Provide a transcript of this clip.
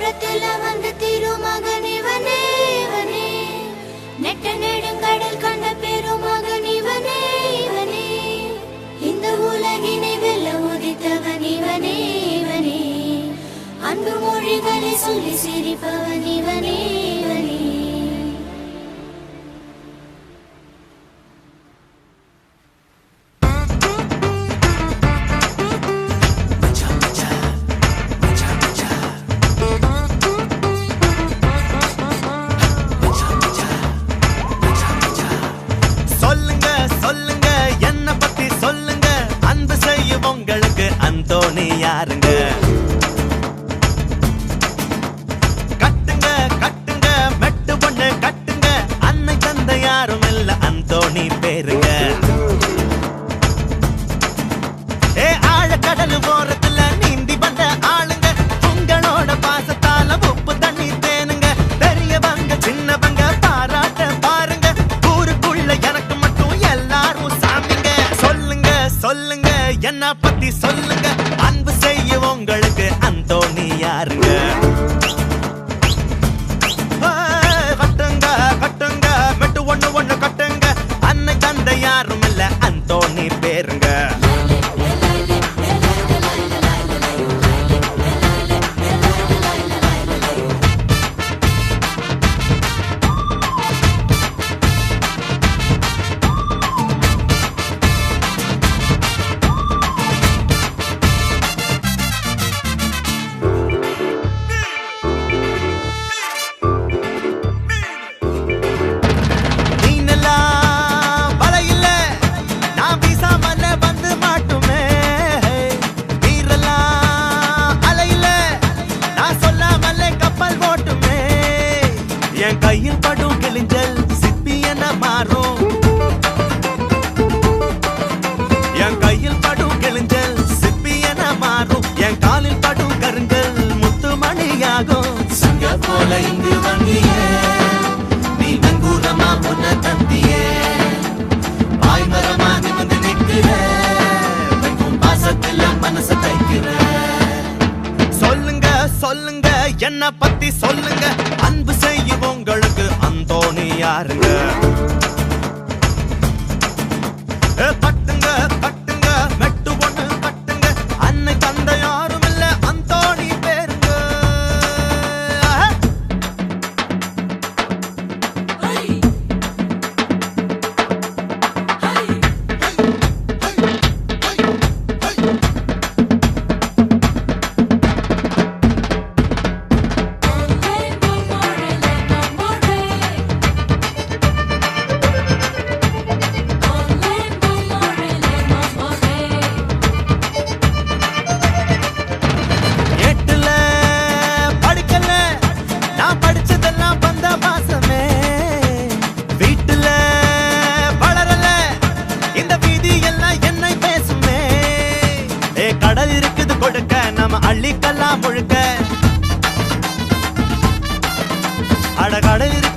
தூரத்துல வந்து திருமகன் இவனே இவனே நெட்ட நெடுங்கடல் கண்ட பெருமகன் இவனே இவனே இந்த உலகினை வெல்ல உதித்தவன் இவனே இவனே அன்பு மொழிகளை சொல்லி சிரிப்பவன் இவனே இவனே. அந்தோணி யாருங்க? கட்டுங்க கட்டுங்க மெட்டு பொண்ணு கட்டுங்க, அன்னை தந்தை யாரும் இல்ல அந்தோணி பேருங்க. ஏ ஆழக்கடல் ஓரத்துல நீந்தி வந்த ஆளுங்க, உங்களோட பாசத்தால உப்பு தண்ணி தேனுங்க. பெரியவங்க சின்னவங்க பாராட்ட பாருங்க, ஊருக்குள்ள எனக்கு மட்டும் எல்லாரும் சாமிங்க. சொல்லுங்க சொல்லுங்க என்ன பத்தி சொல்லுங்க, அன்பு செய்ய உங்களுக்கு அந்தோணி யாருங்க? கட்டுங்க கட்டுங்க மெட்டு ஒண்ணு ஒண்ணு கட்டுங்க, அன்னை தந்தை யாரும் இல்ல அந்தோணி பேருங்க. என் கையில் படும் கிழிஞ்சல் சிப்பி என மாறும், என் கையில் படும் கிழிஞ்சல் சிப்பி என மாறும், என் காலில் படும் கருங்கல் முத்து மணியாகும். சங்க போல இங்கு வந்தியே நீ நங்கூரமா பொண்ண தந்தியே, பாய்மரமா நிமிந்து நிற்கிற வைக்கும் பாசத்துல மனச தைக்கிற. சொல்லுங்க சொல்லுங்க என்ன பத்தி சொல்லுங்க, அன்பு செய்யும் உங்களுக்கு அந்தோணி யாருங்க? கட்டுங்க கட்டுங்க மெட்டு ஒண்ணு கட்டுங்க, அன்னை தந்தை யாரும் இல்ல அந்தோணி பேருங்க. கடல் இருக்குது கொடுக்க நம்ம அள்ளிக்கலாம் முழுக்க, அட கடல் இருக்கு